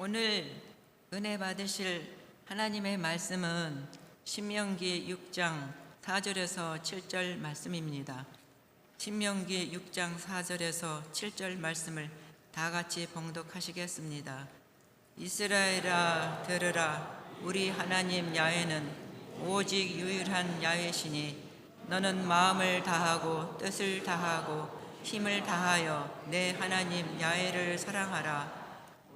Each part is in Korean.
오늘 은혜 받으실 하나님의 말씀은 신명기 6장 4절에서 7절 말씀입니다. 신명기 6장 4절에서 7절 말씀을 다 같이 봉독하시겠습니다. 이스라엘아 들으라. 우리 하나님 야훼는 오직 유일한 야훼시니 너는 마음을 다하고 뜻을 다하고 힘을 다하여 내 하나님 야훼를 사랑하라.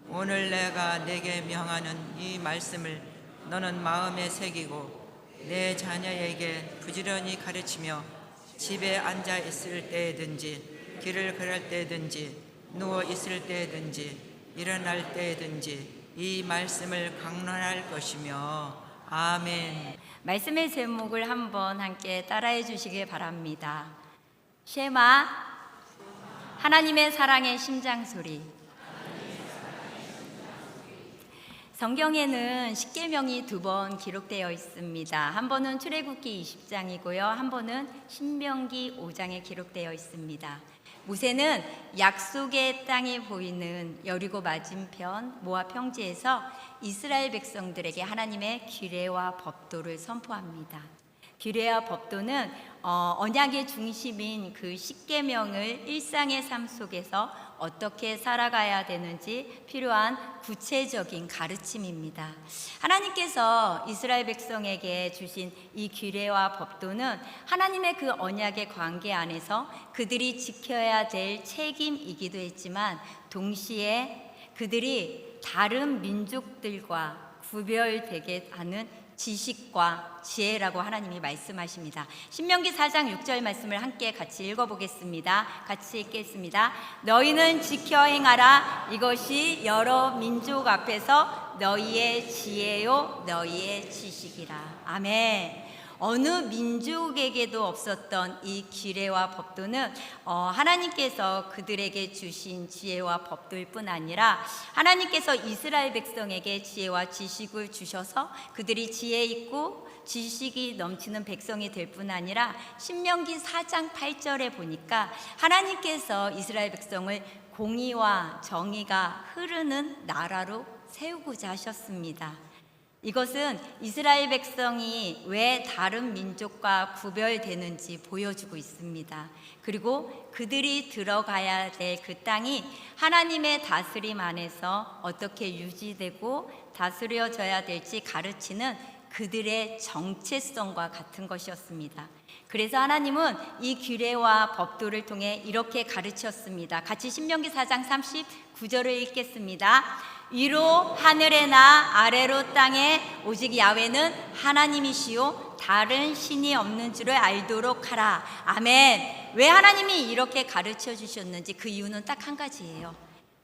오늘 내가 내게 명하는 이 말씀을 너는 마음에 새기고 내 자녀에게 부지런히 가르치며 집에 앉아 있을 때든지 길을 걸을 때든지 누워 있을 때든지 일어날 때든지 이 말씀을 강론할 것이며. 아멘. 말씀의 제목을 한번 함께 따라해 주시길 바랍니다. 쉐마, 하나님의 사랑의 심장소리. 성경에는 십계명이 2번 기록되어 있습니다. 한 번은 출애굽기 20장이고요. 한 번은 신명기 5장에 기록되어 있습니다. 모세는 약속의 땅이 보이는 여리고 맞은편 모압 평지에서 이스라엘 백성들에게 하나님의 규례와 법도를 선포합니다. 규례와 법도는 언약의 중심인 그 십계명을 일상의 삶 속에서 어떻게 살아가야 되는지 필요한 구체적인 가르침입니다. 하나님께서 이스라엘 백성에게 주신 이 규례와 법도는 하나님의 그 언약의 관계 안에서 그들이 지켜야 될 책임이기도 했지만 동시에 그들이 다른 민족들과 구별되게 하는 지식과 지혜라고 하나님이 말씀하십니다. 신명기 4장 6절 말씀을 함께 같이 읽어보겠습니다. 같이 읽겠습니다. 너희는 지켜 행하라. 이것이 여러 민족 앞에서 너희의 지혜요 너희의 지식이라. 아멘. 어느 민족에게도 없었던 이 규례와 법도는 하나님께서 그들에게 주신 지혜와 법도일 뿐 아니라 하나님께서 이스라엘 백성에게 지혜와 지식을 주셔서 그들이 지혜 있고 지식이 넘치는 백성이 될 뿐 아니라 신명기 4장 8절에 보니까 하나님께서 이스라엘 백성을 공의와 정의가 흐르는 나라로 세우고자 하셨습니다. 이것은 이스라엘 백성이 왜 다른 민족과 구별되는지 보여주고 있습니다. 그리고 그들이 들어가야 될 그 땅이 하나님의 다스림 안에서 어떻게 유지되고 다스려져야 될지 가르치는 그들의 정체성과 같은 것이었습니다. 그래서 하나님은 이 규례와 법도를 통해 이렇게 가르쳤습니다. 같이 신명기 4장 39절을 읽겠습니다. 위로 하늘에나 아래로 땅에 오직 야훼는 하나님이시요 다른 신이 없는 줄을 알도록 하라. 아멘. 왜 하나님이 이렇게 가르쳐 주셨는지 그 이유는 딱 한 가지예요.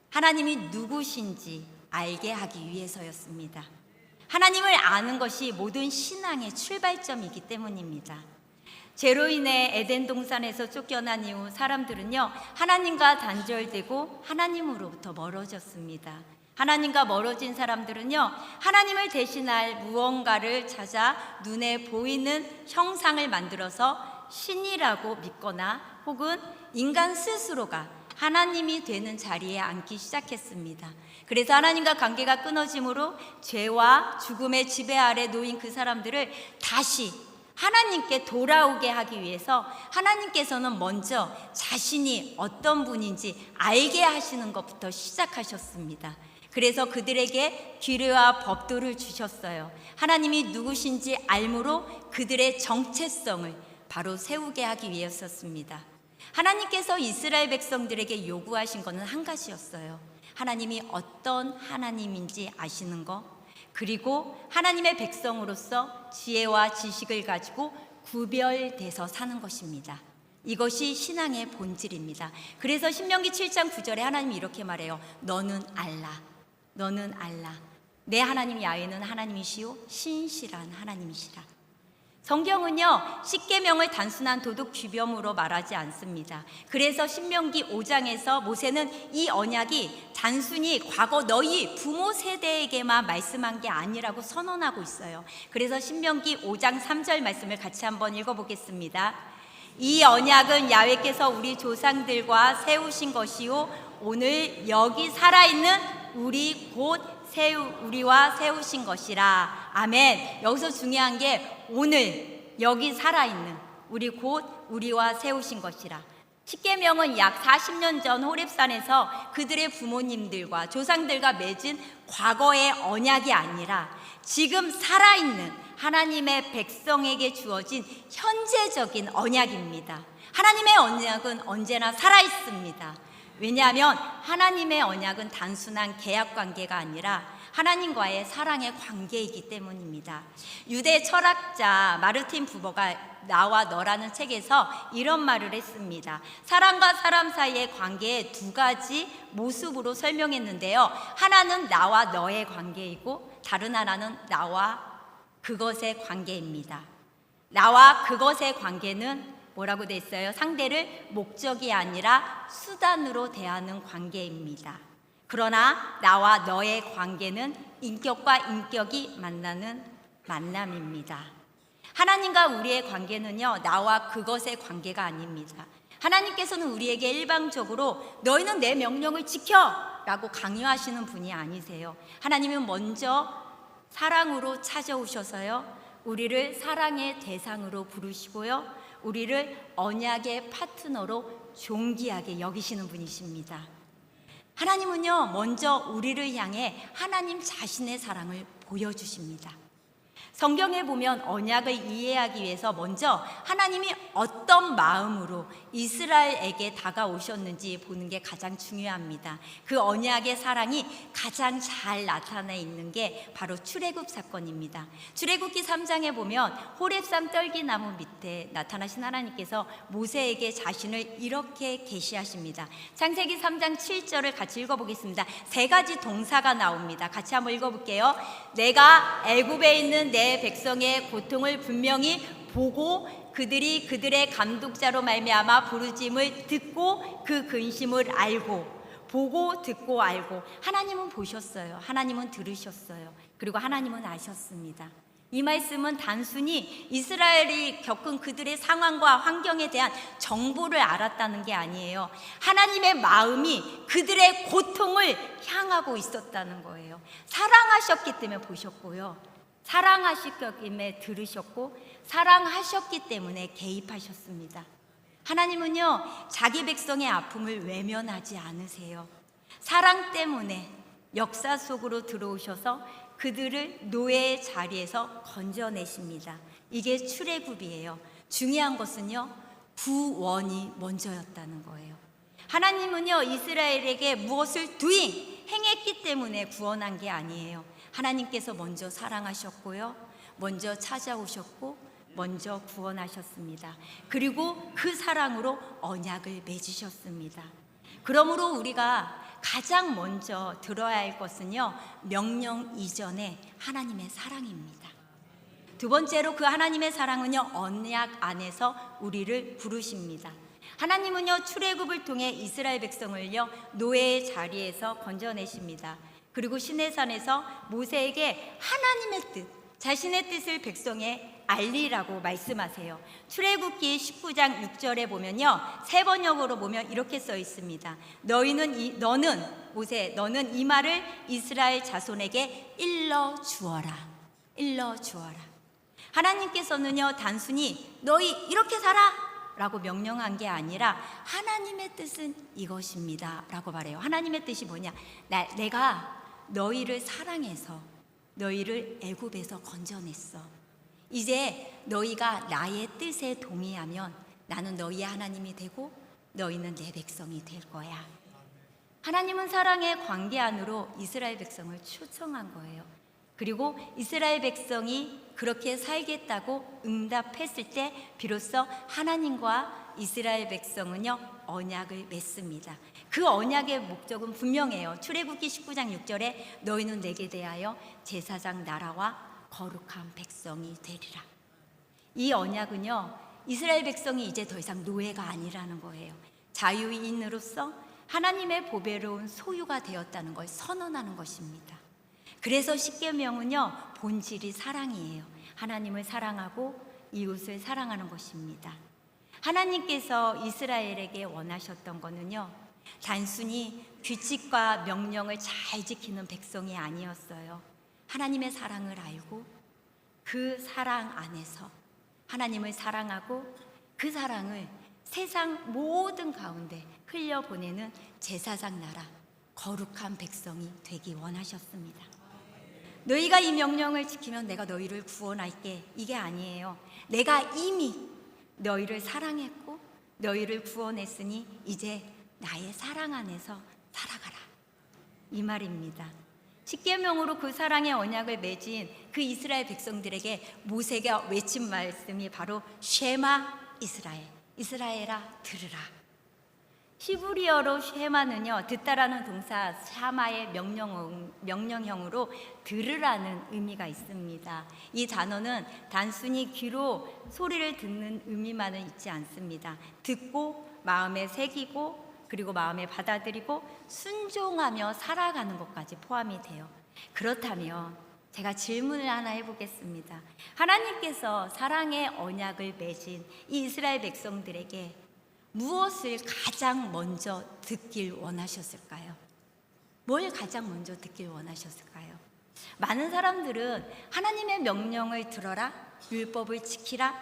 하나님이 누구신지 알게 하기 위해서였습니다. 하나님을 아는 것이 모든 신앙의 출발점이기 때문입니다. 죄로 인해 에덴 동산에서 쫓겨난 이후 사람들은요 하나님과 단절되고 하나님으로부터 멀어졌습니다. 하나님과 멀어진 사람들은요 하나님을 대신할 무언가를 찾아 눈에 보이는 형상을 만들어서 신이라고 믿거나 혹은 인간 스스로가 하나님이 되는 자리에 앉기 시작했습니다. 그래서 하나님과 관계가 끊어짐으로 죄와 죽음의 지배 아래 놓인 그 사람들을 다시 하나님께 돌아오게 하기 위해서 하나님께서는 먼저 자신이 어떤 분인지 알게 하시는 것부터 시작하셨습니다. 그래서 그들에게 규례와 법도를 주셨어요. 하나님이 누구신지 알므로 그들의 정체성을 바로 세우게 하기 위해서였습니다. 하나님께서 이스라엘 백성들에게 요구하신 것은 한 가지였어요. 하나님이 어떤 하나님인지 아시는 것, 그리고 하나님의 백성으로서 지혜와 지식을 가지고 구별돼서 사는 것입니다. 이것이 신앙의 본질입니다. 그래서 신명기 7장 9절에 하나님이 이렇게 말해요. 너는 알라. 너는 알라. 내 하나님 야훼는 하나님이시요 신실한 하나님이시라. 성경은요 십계명을 단순한 도덕 규범으로 말하지 않습니다. 그래서 신명기 5장에서 모세는 이 언약이 단순히 과거 너희 부모 세대에게만 말씀한 게 아니라고 선언하고 있어요. 그래서 신명기 5장 3절 말씀을 같이 한번 읽어보겠습니다. 이 언약은 야훼께서 우리 조상들과 세우신 것이요 오늘 여기 살아있는 우리 곧 우리와 세우신 것이라. 아멘. 여기서 중요한 게 오늘 여기 살아있는 우리 곧 우리와 세우신 것이라. 십계명은 약 40년 전 호렙산에서 그들의 부모님들과 조상들과 맺은 과거의 언약이 아니라 지금 살아있는 하나님의 백성에게 주어진 현재적인 언약입니다. 하나님의 언약은 언제나 살아있습니다. 왜냐하면 하나님의 언약은 단순한 계약 관계가 아니라 하나님과의 사랑의 관계이기 때문입니다. 유대 철학자 마르틴 부버가 나와 너라는 책에서 이런 말을 했습니다. 사람과 사람 사이의 관계의 두 가지 모습으로 설명했는데요. 하나는 나와 너의 관계이고 다른 하나는 나와 그것의 관계입니다. 나와 그것의 관계는 뭐라고 돼 있어요? 상대를 목적이 아니라 수단으로 대하는 관계입니다. 그러나 나와 너의 관계는 인격과 인격이 만나는 만남입니다. 하나님과 우리의 관계는요, 나와 그것의 관계가 아닙니다. 하나님께서는 우리에게 일방적으로 너희는 내 명령을 지켜! 라고 강요하시는 분이 아니세요. 하나님은 먼저 사랑으로 찾아오셔서요, 우리를 사랑의 대상으로 부르시고요, 우리를 언약의 파트너로 존귀하게 여기시는 분이십니다. 하나님은요, 먼저 우리를 향해 하나님 자신의 사랑을 보여주십니다. 성경에 보면 언약을 이해하기 위해서 먼저 하나님이 어떤 마음으로 이스라엘에게 다가오셨는지 보는 게 가장 중요합니다. 그 언약의 사랑이 가장 잘 나타나 있는 게 바로 출애굽 사건입니다. 출애굽기 3장에 보면 호렙산 떨기나무 밑에 나타나신 하나님께서 모세에게 자신을 이렇게 계시하십니다. 창세기 3장 7절을 같이 읽어보겠습니다. 세 가지 동사가 나옵니다. 같이 한번 읽어볼게요. 내가 애굽에 있는 내 백성의 고통을 분명히 보고 그들이 그들의 감독자로 말미암아 부르짐을 듣고 그 근심을 알고, 보고 듣고 알고. 하나님은 보셨어요. 하나님은 들으셨어요. 그리고 하나님은 아셨습니다. 이 말씀은 단순히 이스라엘이 겪은 그들의 상황과 환경에 대한 정보를 알았다는 게 아니에요. 하나님의 마음이 그들의 고통을 향하고 있었다는 거예요. 사랑하셨기 때문에 보셨고요, 사랑하셨기 때문에 들으셨고, 사랑하셨기 때문에 개입하셨습니다. 하나님은요, 자기 백성의 아픔을 외면하지 않으세요. 사랑 때문에 역사 속으로 들어오셔서 그들을 노예의 자리에서 건져내십니다. 이게 출애굽이에요. 중요한 것은요, 구원이 먼저였다는 거예요. 하나님은요, 이스라엘에게 무엇을 행했기 때문에 구원한 게 아니에요. 하나님께서 먼저 사랑하셨고요, 먼저 찾아오셨고, 먼저 구원하셨습니다. 그리고 그 사랑으로 언약을 맺으셨습니다. 그러므로 우리가 가장 먼저 들어야 할 것은요, 명령 이전에 하나님의 사랑입니다. 두 번째로 그 하나님의 사랑은요, 언약 안에서 우리를 부르십니다. 하나님은요, 출애굽을 통해 이스라엘 백성을요, 노예의 자리에서 건져내십니다. 그리고 시내산에서 모세에게 하나님의 뜻, 자신의 뜻을 백성에 알리라고 말씀하세요. 출애굽기 19장 6절에 보면요, 세 번역으로 보면 이렇게 써 있습니다. 너는 이 말을 이스라엘 자손에게 일러 주어라. 일러 주어라. 하나님께서는요, 단순히 너희 이렇게 살아 라고 명령한 게 아니라 하나님의 뜻은 이것입니다 라고 말해요. 하나님의 뜻이 뭐냐? 내가 너희를 사랑해서 너희를 애굽에서 건져냈어. 이제 너희가 나의 뜻에 동의하면 나는 너희의 하나님이 되고 너희는 내 백성이 될 거야. 하나님은 사랑의 관계 안으로 이스라엘 백성을 초청한 거예요. 그리고 이스라엘 백성이 그렇게 살겠다고 응답했을 때 비로소 하나님과 이스라엘 백성은요, 언약을 맺습니다. 그 언약의 목적은 분명해요. 출애굽기 19장 6절에 너희는 내게 대하여 제사장 나라와 거룩한 백성이 되리라. 이 언약은요, 이스라엘 백성이 이제 더 이상 노예가 아니라는 거예요. 자유인으로서 하나님의 보배로운 소유가 되었다는 걸 선언하는 것입니다. 그래서 십계명은요, 본질이 사랑이에요. 하나님을 사랑하고 이웃을 사랑하는 것입니다. 하나님께서 이스라엘에게 원하셨던 거는요, 단순히 규칙과 명령을 잘 지키는 백성이 아니었어요. 하나님의 사랑을 알고 그 사랑 안에서 하나님을 사랑하고 그 사랑을 세상 모든 가운데 흘려보내는 제사장 나라, 거룩한 백성이 되기 원하셨습니다. 너희가 이 명령을 지키면 내가 너희를 구원할게, 이게 아니에요. 내가 이미 너희를 사랑했고 너희를 구원했으니 이제 나의 사랑 안에서 살아가라, 이 말입니다. 십계명으로 그 사랑의 언약을 맺은 그 이스라엘 백성들에게 모세가 외친 말씀이 바로 쉐마 이스라엘, 이스라엘아 들으라. 히브리어로 쉐마는요, 듣다라는 동사 샤마의 명령형으로 들으라는 의미가 있습니다. 이 단어는 단순히 귀로 소리를 듣는 의미만은 있지 않습니다. 듣고 마음에 새기고 그리고 마음에 받아들이고 순종하며 살아가는 것까지 포함이 돼요. 그렇다면 제가 질문을 하나 해보겠습니다. 하나님께서 사랑의 언약을 맺은 이 이스라엘 백성들에게 무엇을 가장 먼저 듣길 원하셨을까요? 뭘 가장 먼저 듣길 원하셨을까요? 많은 사람들은 하나님의 명령을 들어라, 율법을 지키라,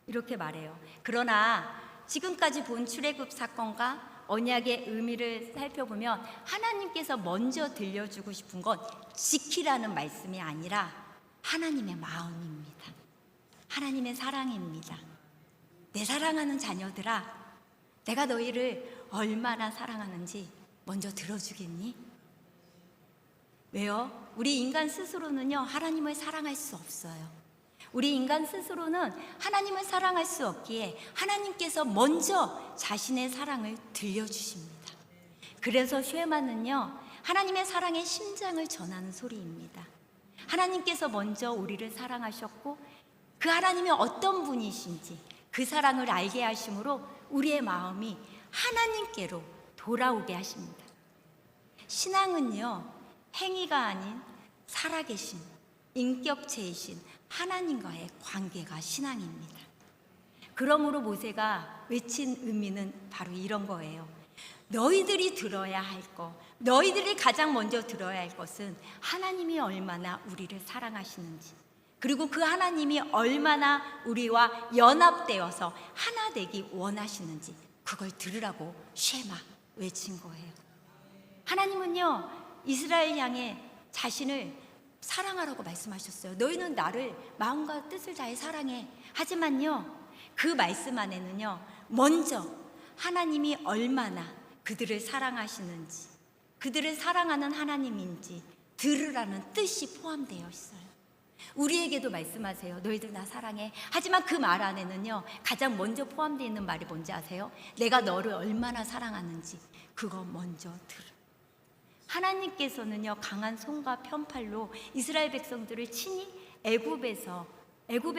이렇게 말해요. 그러나 지금까지 본 출애굽 사건과 언약의 의미를 살펴보면 하나님께서 먼저 들려주고 싶은 건 지키라는 말씀이 아니라 하나님의 마음입니다. 하나님의 사랑입니다. 내 사랑하는 자녀들아, 내가 너희를 얼마나 사랑하는지 먼저 들어주겠니? 왜요? 우리 인간 스스로는요, 하나님을 사랑할 수 없어요. 우리 인간 스스로는 하나님을 사랑할 수 없기에 하나님께서 먼저 자신의 사랑을 들려주십니다. 그래서 쉐마는요, 하나님의 사랑의 심장을 전하는 소리입니다. 하나님께서 먼저 우리를 사랑하셨고 그 하나님이 어떤 분이신지 그 사랑을 알게 하심으로 우리의 마음이 하나님께로 돌아오게 하십니다. 신앙은요, 행위가 아닌 살아계신 인격체이신 하나님과의 관계가 신앙입니다. 그러므로 모세가 외친 의미는 바로 이런 거예요. 너희들이 들어야 할 것, 너희들이 가장 먼저 들어야 할 것은 하나님이 얼마나 우리를 사랑하시는지, 그리고 그 하나님이 얼마나 우리와 연합되어서 하나 되기 원하시는지, 그걸 들으라고 쉐마 외친 거예요. 하나님은요, 이스라엘 향해 자신을 사랑하라고 말씀하셨어요. 너희는 나를 마음과 뜻을 다해 사랑해. 하지만요, 그 말씀 안에는요, 먼저 하나님이 얼마나 그들을 사랑하시는지, 그들을 사랑하는 하나님인지 들으라는 뜻이 포함되어 있어요. 우리에게도 말씀하세요. 너희들 나 사랑해. 하지만 그 말 안에는요, 가장 먼저 포함되어 있는 말이 뭔지 아세요? 내가 너를 얼마나 사랑하는지 그거 먼저 들으. 하나님께서는요, 강한 손과 편팔로 이스라엘 백성들을 친히 애굽의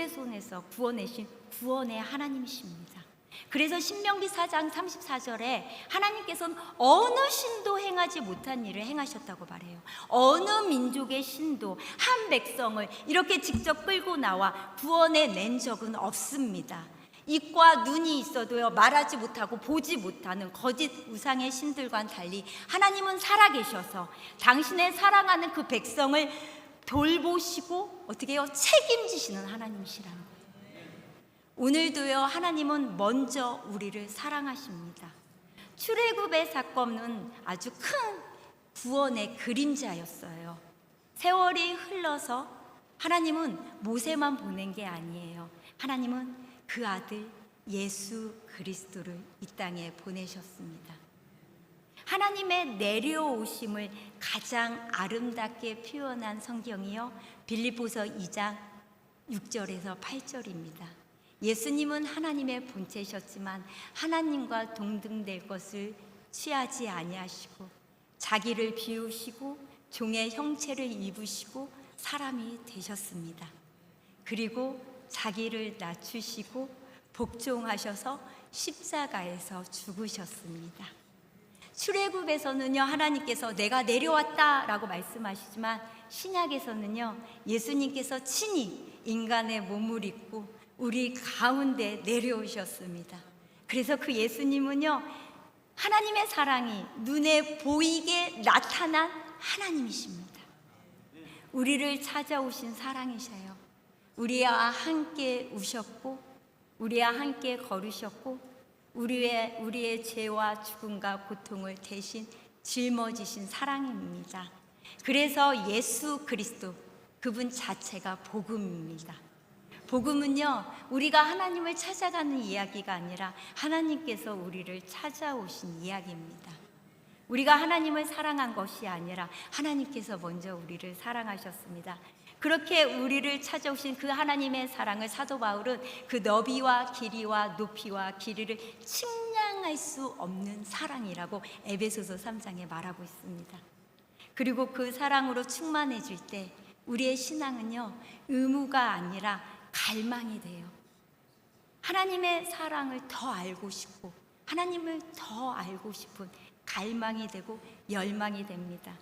손에서 구원내신 구원의 하나님이십니다. 그래서 신명기 4장 34절에 하나님께서는 어느 신도 행하지 못한 일을 행하셨다고 말해요. 어느 민족의 신도 한 백성을 이렇게 직접 끌고 나와 구원해 낸 적은 없습니다. 입과 눈이 있어도요, 말하지 못하고 보지 못하는 거짓 우상의 신들과는 달리 하나님은 살아계셔서 당신의 사랑하는 그 백성을 돌보시고 어떻게 해요? 책임지시는 하나님이시라는 거예요. 오늘도요, 하나님은 먼저 우리를 사랑하십니다. 출애굽의 사건은 아주 큰 구원의 그림자였어요. 세월이 흘러서 하나님은 모세만 보낸 게 아니에요. 하나님은 그 아들 예수 그리스도를 이 땅에 보내셨습니다. 하나님의 내려오심을 가장 아름답게 표현한 성경이요, 빌립보서 2장 6절에서 8절입니다. 예수님은 하나님의 본체셨지만 하나님과 동등될 것을 취하지 아니하시고 자기를 비우시고 종의 형체를 입으시고 사람이 되셨습니다. 그리고 자기를 낮추시고 복종하셔서 십자가에서 죽으셨습니다. 출애굽에서는요, 하나님께서 내가 내려왔다라고 말씀하시지만 신약에서는요, 예수님께서 친히 인간의 몸을 입고 우리 가운데 내려오셨습니다. 그래서 그 예수님은요, 하나님의 사랑이 눈에 보이게 나타난 하나님이십니다. 우리를 찾아오신 사랑이셔요. 우리와 함께 우셨고, 우리와 함께 걸으셨고, 우리의 죄와 죽음과 고통을 대신 짊어지신 사랑입니다. 그래서 예수 그리스도, 그분 자체가 복음입니다. 복음은요, 우리가 하나님을 찾아가는 이야기가 아니라 하나님께서 우리를 찾아오신 이야기입니다. 우리가 하나님을 사랑한 것이 아니라 하나님께서 먼저 우리를 사랑하셨습니다. 그렇게 우리를 찾아오신 그 하나님의 사랑을 사도 바울은 그 너비와 길이와 높이와 길이를 측량할 수 없는 사랑이라고 에베소서 3장에 말하고 있습니다. 그리고 그 사랑으로 충만해질 때 우리의 신앙은요, 의무가 아니라 갈망이 돼요. 하나님의 사랑을 더 알고 싶고, 하나님을 더 알고 싶은 갈망이 되고 열망이 됩니다.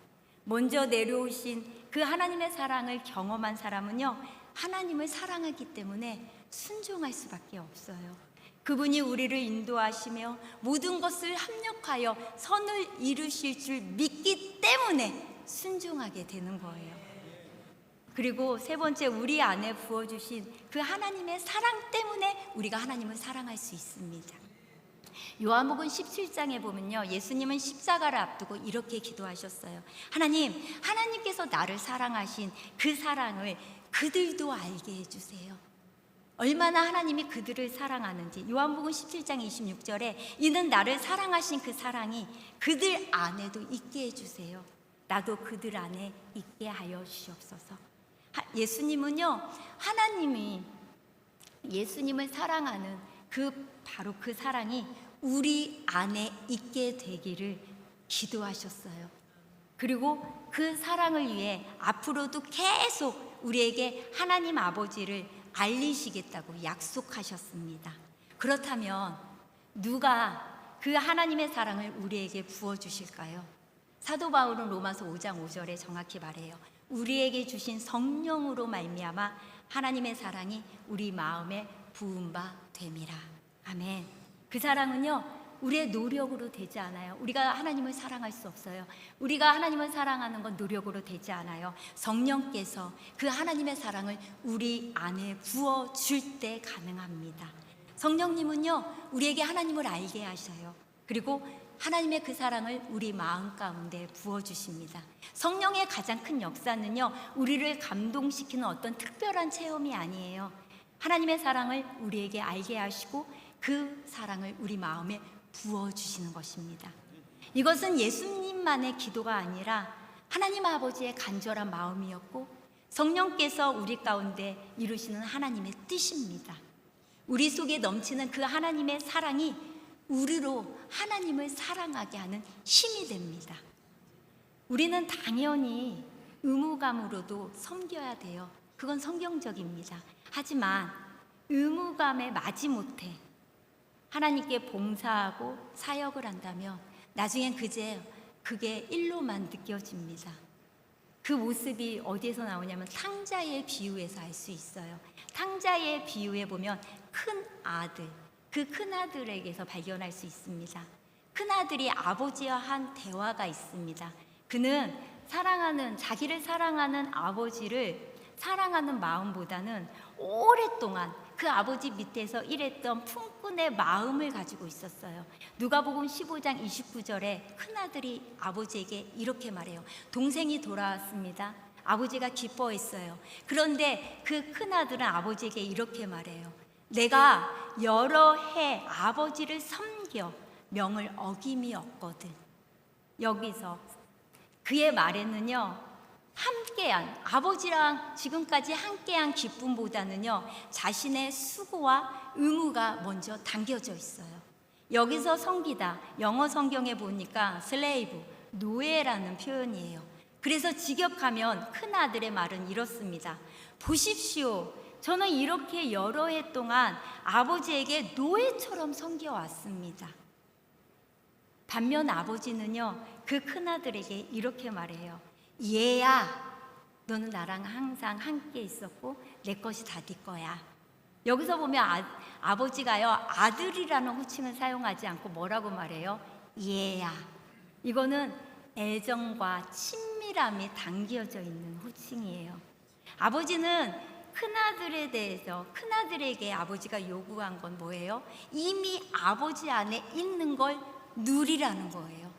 먼저 내려오신 그 하나님의 사랑을 경험한 사람은요, 하나님을 사랑하기 때문에 순종할 수밖에 없어요. 그분이 우리를 인도하시며 모든 것을 합력하여 선을 이루실 줄 믿기 때문에 순종하게 되는 거예요. 그리고 세 번째, 우리 안에 부어주신 그 하나님의 사랑 때문에 우리가 하나님을 사랑할 수 있습니다. 요한복음 17장에 보면요, 예수님은 십자가를 앞두고 이렇게 기도하셨어요. 하나님께서 나를 사랑하신 그 사랑을 그들도 알게 해주세요. 얼마나 하나님이 그들을 사랑하는지. 요한복음 17장 26절에 이는 나를 사랑하신 그 사랑이 그들 안에도 있게 해주세요. 나도 그들 안에 있게 하여 주시옵소서. 예수님은요, 하나님이 예수님을 사랑하는 바로 그 사랑이 우리 안에 있게 되기를 기도하셨어요. 그리고 그 사랑을 위해 앞으로도 계속 우리에게 하나님 아버지를 알리시겠다고 약속하셨습니다. 그렇다면 누가 그 하나님의 사랑을 우리에게 부어주실까요? 사도 바울은 로마서 5장 5절에 정확히 말해요. 우리에게 주신 성령으로 말미암아 하나님의 사랑이 우리 마음에 부은 바 됨이라. 아멘. 그 사랑은요, 우리의 노력으로 되지 않아요. 우리가 하나님을 사랑할 수 없어요. 우리가 하나님을 사랑하는 건 노력으로 되지 않아요. 성령께서 그 하나님의 사랑을 우리 안에 부어줄 때 가능합니다. 성령님은요, 우리에게 하나님을 알게 하셔요. 그리고 하나님의 그 사랑을 우리 마음 가운데 부어주십니다. 성령의 가장 큰 역사는요, 우리를 감동시키는 어떤 특별한 체험이 아니에요. 하나님의 사랑을 우리에게 알게 하시고 그 사랑을 우리 마음에 부어주시는 것입니다. 이것은 예수님만의 기도가 아니라 하나님 아버지의 간절한 마음이었고 성령께서 우리 가운데 이루시는 하나님의 뜻입니다. 우리 속에 넘치는 그 하나님의 사랑이 우리로 하나님을 사랑하게 하는 힘이 됩니다. 우리는 당연히 의무감으로도 섬겨야 돼요. 그건 성경적입니다. 하지만 의무감에 마지못해 하나님께 봉사하고 사역을 한다면 나중엔 그게 일로만 느껴집니다. 그 모습이 어디에서 나오냐면 탕자의 비유에서 알 수 있어요. 탕자의 비유에 보면 큰 아들, 그 큰 아들에게서 발견할 수 있습니다. 큰 아들이 아버지와 한 대화가 있습니다. 그는 자기를 사랑하는 아버지를 사랑하는 마음보다는 오랫동안 그 아버지 밑에서 일했던 품꾼의 마음을 가지고 있었어요. 누가복음 15장 29절에 큰아들이 아버지에게 이렇게 말해요. 동생이 돌아왔습니다. 아버지가 기뻐했어요. 그런데 그 큰아들은 아버지에게 이렇게 말해요. 내가 여러 해 아버지를 섬겨 명을 어김이 없거든. 여기서 그의 말에는요, 아버지랑 지금까지 함께한 기쁨보다는요, 자신의 수고와 의무가 먼저 담겨져 있어요. 여기서 섬기다, 영어 성경에 보니까 슬레이브, 노예라는 표현이에요. 그래서 직역하면 큰아들의 말은 이렇습니다. 보십시오. 저는 이렇게 여러 해 동안 아버지에게 노예처럼 섬겨왔습니다. 반면 아버지는요, 그 큰아들에게 이렇게 말해요. 얘야, 너는 나랑 항상 함께 있었고 내 것이 다 네 거야. 여기서 보면 아버지가요, 아들이라는 호칭을 사용하지 않고 뭐라고 말해요? 얘야. 이거는 애정과 친밀함이 담겨져 있는 호칭이에요. 아버지는 큰아들에게 아버지가 요구한 건 뭐예요? 이미 아버지 안에 있는 걸 누리라는 거예요.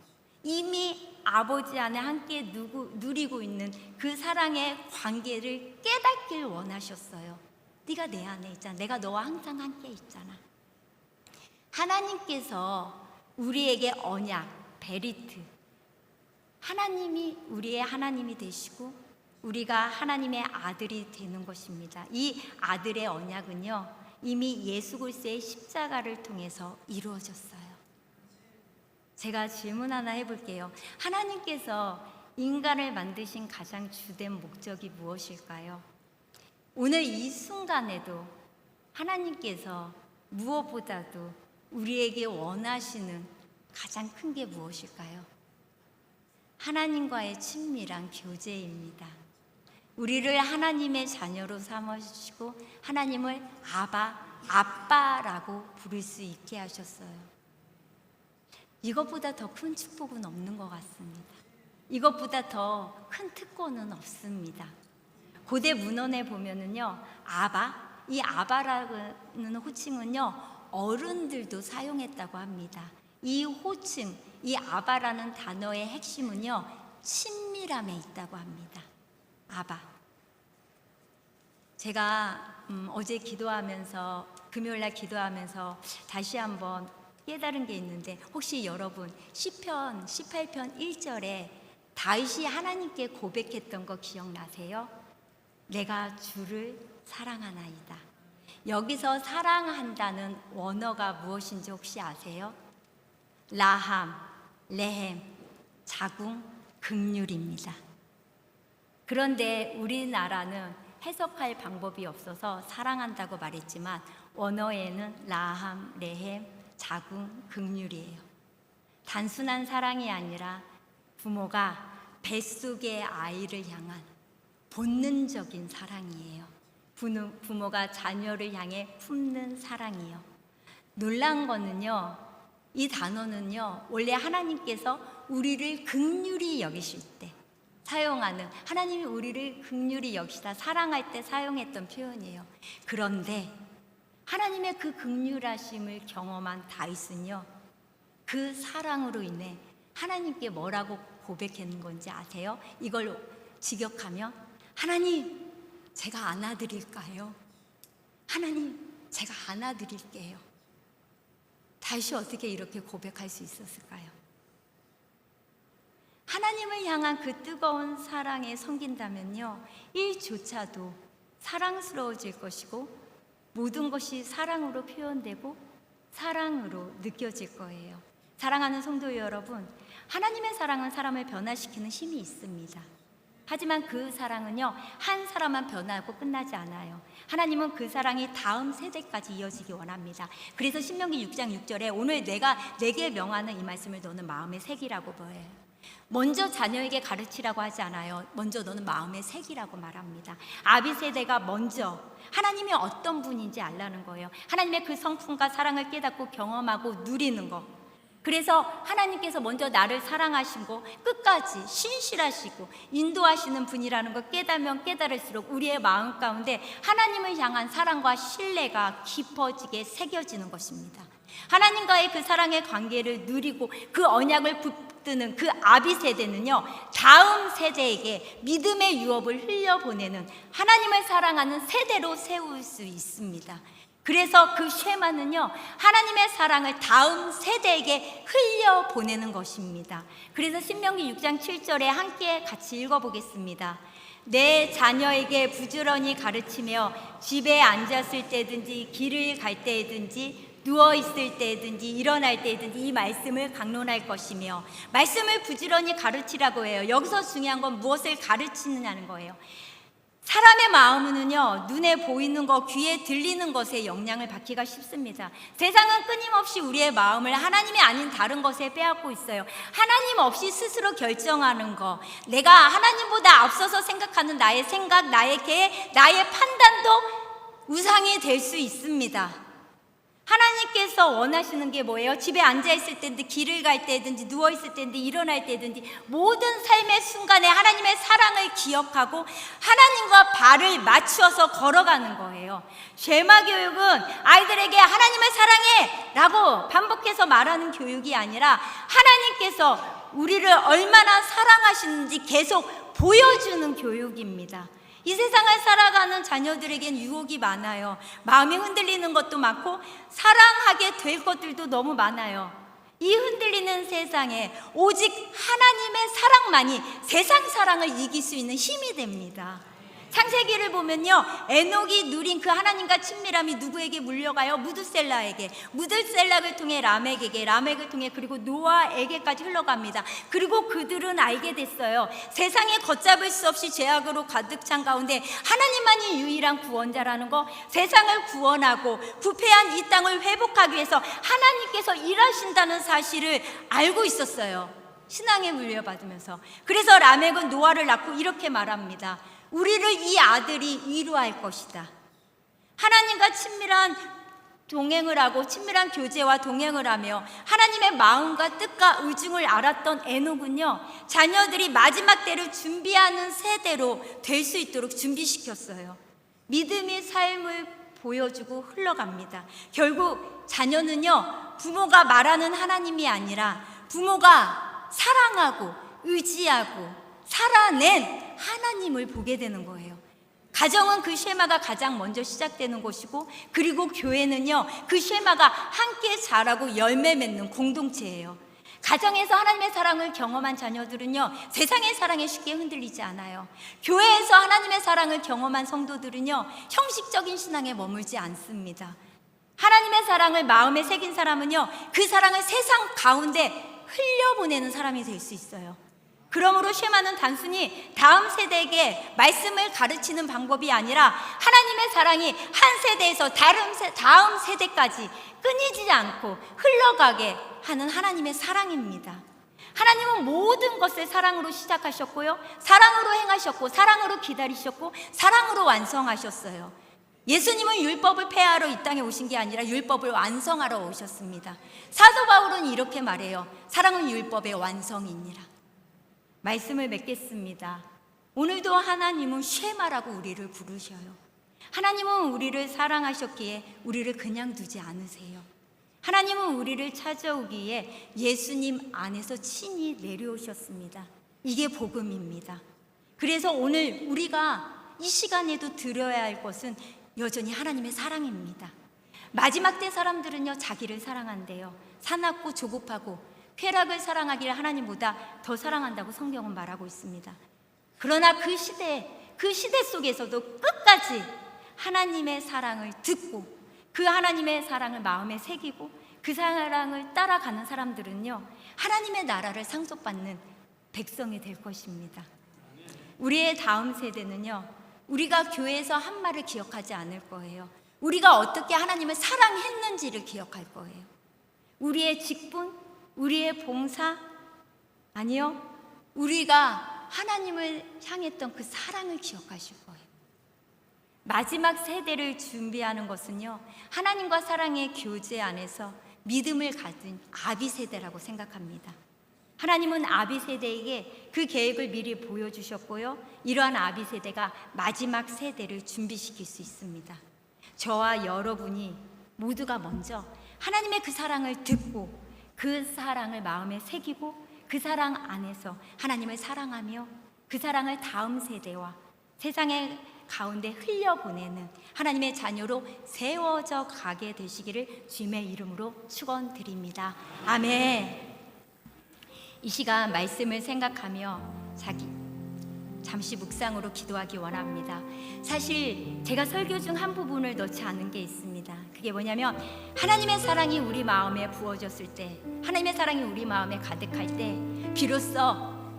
이미 아버지 안에 함께 누리고 있는 그 사랑의 관계를 깨닫길 원하셨어요. 네가 내 안에 있잖아. 내가 너와 항상 함께 있잖아. 하나님께서 우리에게 언약, 베리트, 하나님이 우리의 하나님이 되시고 우리가 하나님의 아들이 되는 것입니다. 이 아들의 언약은요, 이미 예수 그리스도의 십자가를 통해서 이루어졌어요. 제가 질문 하나 해볼게요. 하나님께서 인간을 만드신 가장 주된 목적이 무엇일까요? 오늘 이 순간에도 하나님께서 무엇보다도 우리에게 원하시는 가장 큰 게 무엇일까요? 하나님과의 친밀한 교제입니다. 우리를 하나님의 자녀로 삼으시고 하나님을 아빠라고 부를 수 있게 하셨어요. 이것보다 더 큰 축복은 없는 것 같습니다. 이것보다 더 큰 특권은 없습니다. 고대 문헌에 보면은요, 이 아바라는 호칭은요, 어른들도 사용했다고 합니다. 이 호칭, 이 아바라는 단어의 핵심은요, 친밀함에 있다고 합니다. 아바. 제가 어제 기도하면서, 금요일날 기도하면서 다시 한번 깨달은 게 있는데, 혹시 여러분 시편 18편 1절에 다윗이 하나님께 고백했던 거 기억나세요? 내가 주를 사랑하나이다. 여기서 사랑한다는 원어가 무엇인지 혹시 아세요? 라함, 레헴, 자궁, 긍휼입니다. 그런데 우리나라는 해석할 방법이 없어서 사랑한다고 말했지만 원어에는 라함, 레헴, 자궁, 긍휼이에요. 단순한 사랑이 아니라 부모가 뱃속의 아이를 향한 본능적인 사랑이에요. 부모가 자녀를 향해 품는 사랑이요. 놀라운 거는요, 이 단어는요, 원래 하나님께서 우리를 긍휼히 여기실 때 사용하는, 하나님이 우리를 긍휼히 여기시다 사랑할 때 사용했던 표현이에요. 그런데 하나님의 그 긍휼하심을 경험한 다윗은요, 그 사랑으로 인해 하나님께 뭐라고 고백하는 건지 아세요? 이걸 직역하면, 하나님, 제가 안아드릴까요? 하나님, 제가 안아드릴게요. 다윗이 어떻게 이렇게 고백할 수 있었을까요? 하나님을 향한 그 뜨거운 사랑에 섬긴다면요, 일조차도 사랑스러워질 것이고 모든 것이 사랑으로 표현되고 사랑으로 느껴질 거예요. 사랑하는 성도 여러분, 하나님의 사랑은 사람을 변화시키는 힘이 있습니다. 하지만 그 사랑은요, 한 사람만 변화하고 끝나지 않아요. 하나님은 그 사랑이 다음 세대까지 이어지기 원합니다. 그래서 신명기 6장 6절에 오늘 내가 내게 명하는 이 말씀을 너는 마음에 새기라고 보여요. 먼저 자녀에게 가르치라고 하지 않아요. 먼저 너는 마음에 새기라고 말합니다. 아비 세대가 먼저 하나님이 어떤 분인지 알라는 거예요. 하나님의 그 성품과 사랑을 깨닫고 경험하고 누리는 거. 그래서 하나님께서 먼저 나를 사랑하시고 끝까지 신실하시고 인도하시는 분이라는 걸 깨달으면 깨달을수록 우리의 마음 가운데 하나님을 향한 사랑과 신뢰가 깊어지게 새겨지는 것입니다. 하나님과의 그 사랑의 관계를 누리고 그 언약을 붙드는 그 아비 세대는요, 다음 세대에게 믿음의 유업을 흘려보내는 하나님을 사랑하는 세대로 세울 수 있습니다. 그래서 그 쉐마는요, 하나님의 사랑을 다음 세대에게 흘려보내는 것입니다. 그래서 신명기 6장 7절에 함께 같이 읽어보겠습니다. 내 자녀에게 부지런히 가르치며 집에 앉았을 때든지 길을 갈 때든지 누워있을 때든지 일어날 때든지 이 말씀을 강론할 것이며, 말씀을 부지런히 가르치라고 해요. 여기서 중요한 건 무엇을 가르치느냐는 거예요. 사람의 마음은요, 눈에 보이는 것, 귀에 들리는 것에 영향을 받기가 쉽습니다. 세상은 끊임없이 우리의 마음을 하나님이 아닌 다른 것에 빼앗고 있어요. 하나님 없이 스스로 결정하는 것, 내가 하나님보다 앞서서 생각하는 나의 생각, 나의 계획, 나의 판단도 우상이 될 수 있습니다. 하나님께서 원하시는 게 뭐예요? 집에 앉아있을 때든지 길을 갈 때든지 누워있을 때든지 일어날 때든지 모든 삶의 순간에 하나님의 사랑을 기억하고 하나님과 발을 맞추어서 걸어가는 거예요. 쉐마 교육은 아이들에게 하나님을 사랑해 라고 반복해서 말하는 교육이 아니라 하나님께서 우리를 얼마나 사랑하시는지 계속 보여주는 교육입니다. 이 세상을 살아가는 자녀들에겐 유혹이 많아요. 마음이 흔들리는 것도 많고 사랑하게 될 것들도 너무 많아요. 이 흔들리는 세상에 오직 하나님의 사랑만이 세상 사랑을 이길 수 있는 힘이 됩니다. 창세기를 보면요, 에녹이 누린 그 하나님과 친밀함이 누구에게 물려가요? 무드셀라에게, 무드셀라를 통해 라멕에게, 라멕을 통해 그리고 노아에게까지 흘러갑니다. 그리고 그들은 알게 됐어요. 세상에 걷잡을 수 없이 죄악으로 가득 찬 가운데 하나님만이 유일한 구원자라는 거, 세상을 구원하고 부패한 이 땅을 회복하기 위해서 하나님께서 일하신다는 사실을 알고 있었어요. 신앙에 물려받으면서. 그래서 라멕은 노아를 낳고 이렇게 말합니다. 우리를 이 아들이 위로할 것이다. 하나님과 친밀한 동행을 하고 친밀한 교제와 동행을 하며 하나님의 마음과 뜻과 의중을 알았던 에녹은요, 자녀들이 마지막 때를 준비하는 세대로 될 수 있도록 준비시켰어요. 믿음의 삶을 보여주고 흘러갑니다. 결국 자녀는요, 부모가 말하는 하나님이 아니라 부모가 사랑하고 의지하고 살아낸 하나님을 보게 되는 거예요. 가정은 그 쉐마가 가장 먼저 시작되는 곳이고, 그리고 교회는요, 그 쉐마가 함께 자라고 열매 맺는 공동체예요. 가정에서 하나님의 사랑을 경험한 자녀들은요, 세상의 사랑에 쉽게 흔들리지 않아요. 교회에서 하나님의 사랑을 경험한 성도들은요, 형식적인 신앙에 머물지 않습니다. 하나님의 사랑을 마음에 새긴 사람은요, 그 사랑을 세상 가운데 흘려보내는 사람이 될 수 있어요. 그러므로 쉐마는 단순히 다음 세대에게 말씀을 가르치는 방법이 아니라 하나님의 사랑이 한 세대에서 다음 세대까지 끊이지 않고 흘러가게 하는 하나님의 사랑입니다. 하나님은 모든 것을 사랑으로 시작하셨고요, 사랑으로 행하셨고, 사랑으로 기다리셨고, 사랑으로 완성하셨어요. 예수님은 율법을 폐하러 이 땅에 오신 게 아니라 율법을 완성하러 오셨습니다. 사도 바울은 이렇게 말해요. 사랑은 율법의 완성이니라. 말씀을 맺겠습니다. 오늘도 하나님은 쉐마라고 우리를 부르셔요. 하나님은 우리를 사랑하셨기에 우리를 그냥 두지 않으세요. 하나님은 우리를 찾아오기에 예수님 안에서 친히 내려오셨습니다. 이게 복음입니다. 그래서 오늘 우리가 이 시간에도 들어야 할 것은 여전히 하나님의 사랑입니다. 마지막 때 사람들은요, 자기를 사랑한대요. 사납고 조급하고 쾌락을 사랑하기를 하나님보다 더 사랑한다고 성경은 말하고 있습니다. 그러나 그 시대 속에서도 끝까지 하나님의 사랑을 듣고 그 하나님의 사랑을 마음에 새기고 그 사랑을 따라가는 사람들은요, 하나님의 나라를 상속받는 백성이 될 것입니다. 우리의 다음 세대는요, 우리가 교회에서 한 말을 기억하지 않을 거예요. 우리가 어떻게 하나님을 사랑했는지를 기억할 거예요. 우리의 직분, 우리의 봉사, 아니요, 우리가 하나님을 향했던 그 사랑을 기억하실 거예요. 마지막 세대를 준비하는 것은요, 하나님과 사랑의 교제 안에서 믿음을 가진 아비 세대라고 생각합니다. 하나님은 아비 세대에게 그 계획을 미리 보여주셨고요, 이러한 아비 세대가 마지막 세대를 준비시킬 수 있습니다. 저와 여러분이 모두가 먼저 하나님의 그 사랑을 듣고 그 사랑을 마음에 새기고 그 사랑 안에서 하나님을 사랑하며 그 사랑을 다음 세대와 세상의 가운데 흘려보내는 하나님의 자녀로 세워져 가게 되시기를 주님의 이름으로 축원드립니다. 아멘. 이 시간 말씀을 생각하며 잠시 묵상으로 기도하기 원합니다. 사실 제가 설교 중 한 부분을 넣지 않은 게 있습니다. 그게 뭐냐면, 하나님의 사랑이 우리 마음에 부어졌을 때, 하나님의 사랑이 우리 마음에 가득할 때 비로소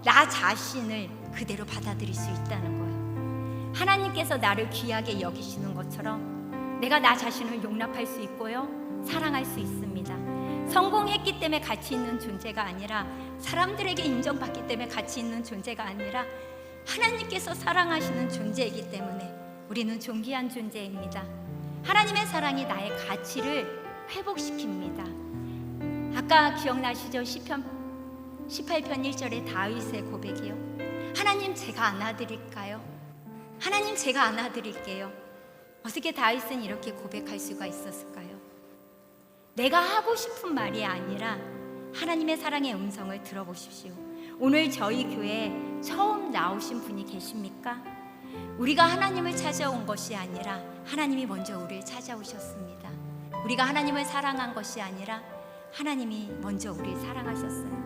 나 자신을 그대로 받아들일 수 있다는 거예요. 하나님께서 나를 귀하게 여기시는 것처럼 내가 나 자신을 용납할 수 있고요, 사랑할 수 있습니다. 성공했기 때문에 가치 있는 존재가 아니라, 사람들에게 인정받기 때문에 가치 있는 존재가 아니라 하나님께서 사랑하시는 존재이기 때문에 우리는 존귀한 존재입니다. 하나님의 사랑이 나의 가치를 회복시킵니다. 아까 기억나시죠? 시편 18편 1절에 다윗의 고백이요. 하나님, 제가 안아드릴까요? 하나님, 제가 안아드릴게요. 어떻게 다윗은 이렇게 고백할 수가 있었을까요? 내가 하고 싶은 말이 아니라 하나님의 사랑의 음성을 들어보십시오. 오늘 저희 교회에 처음 나오신 분이 계십니까? 우리가 하나님을 찾아온 것이 아니라 하나님이 먼저 우리를 찾아오셨습니다. 우리가 하나님을 사랑한 것이 아니라 하나님이 먼저 우리를 사랑하셨어요.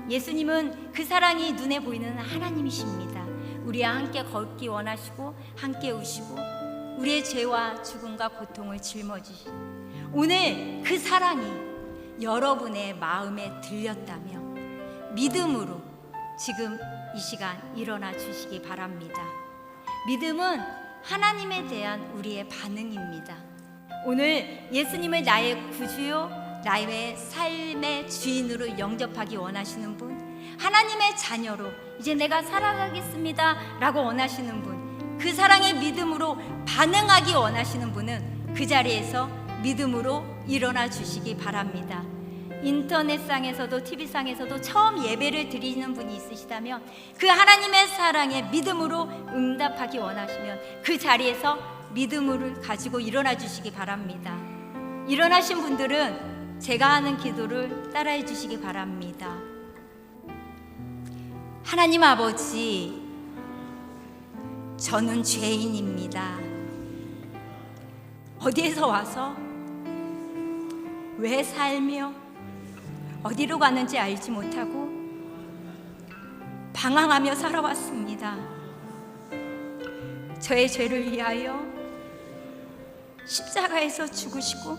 예수님은 그 사랑이 눈에 보이는 하나님이십니다. 우리와 함께 걷기 원하시고 함께 우시고 우리의 죄와 죽음과 고통을 짊어지신 오늘 그 사랑이 여러분의 마음에 들렸다면 믿음으로 지금 이 시간 일어나 주시기 바랍니다. 믿음은 하나님에 대한 우리의 반응입니다. 오늘 예수님을 나의 구주요 나의 삶의 주인으로 영접하기 원하시는 분, 하나님의 자녀로 이제 내가 살아가겠습니다 라고 원하시는 분, 그 사랑의 믿음으로 반응하기 원하시는 분은 그 자리에서 믿음으로 일어나 주시기 바랍니다. 인터넷상에서도 TV상에서도 처음 예배를 드리는 분이 있으시다면 그 하나님의 사랑에 믿음으로 응답하기 원하시면 그 자리에서 믿음을 가지고 일어나 주시기 바랍니다. 일어나신 분들은 제가 하는 기도를 따라해 주시기 바랍니다. 하나님 아버지, 저는 죄인입니다. 어디에서 와서 왜 살며 어디로 가는지 알지 못하고 방황하며 살아왔습니다. 저의 죄를 위하여 십자가에서 죽으시고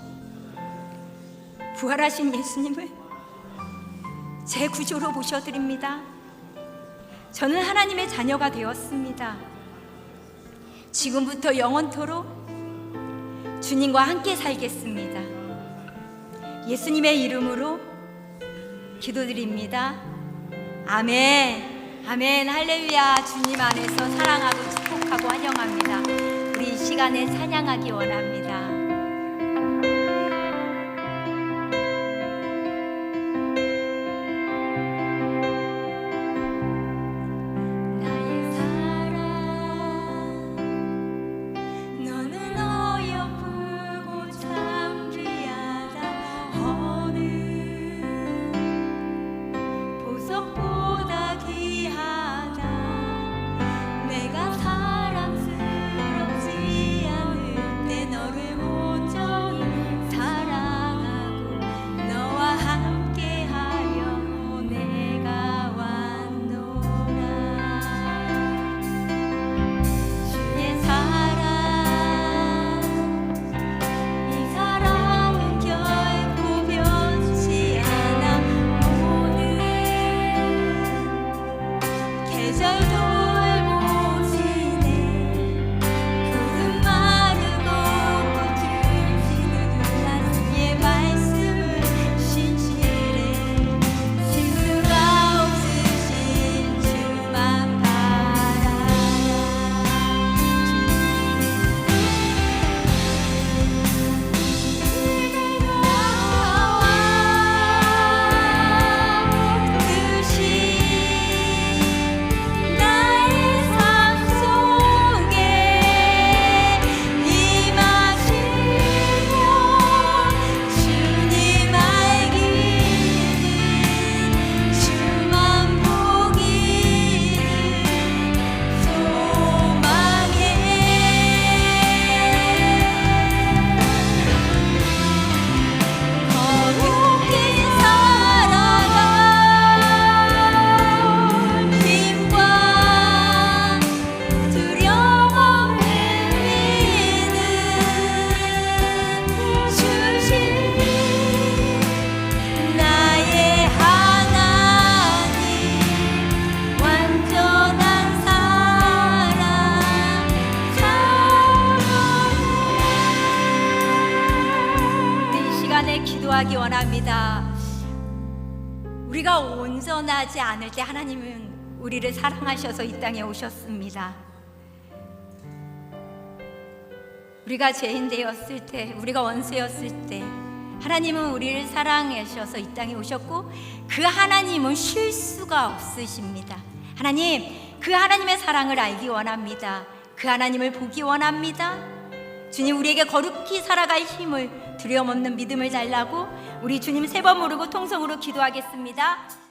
부활하신 예수님을 제 구주로 모셔드립니다. 저는 하나님의 자녀가 되었습니다. 지금부터 영원토록 주님과 함께 살겠습니다. 예수님의 이름으로 기도드립니다. 아멘. 아멘. 할렐루야. 주님 안에서 사랑하고 축복하고 환영합니다. 우리 이 시간에 찬양하기 원합니다. 기도하기 원합니다. 우리가 온전하지 않을 때 하나님은 우리를 사랑하셔서 이 땅에 오셨습니다. 우리가 죄인 되었을 때, 우리가 원수였을 때 하나님은 우리를 사랑하셔서 이 땅에 오셨고 그 하나님은 쉴 수가 없으십니다. 하나님, 그 하나님의 사랑을 알기 원합니다. 그 하나님을 보기 원합니다. 주님, 우리에게 거룩히 살아갈 힘을, 두려움 없는 믿음을 달라고 우리 주님 3번 부르고 통성으로 기도하겠습니다.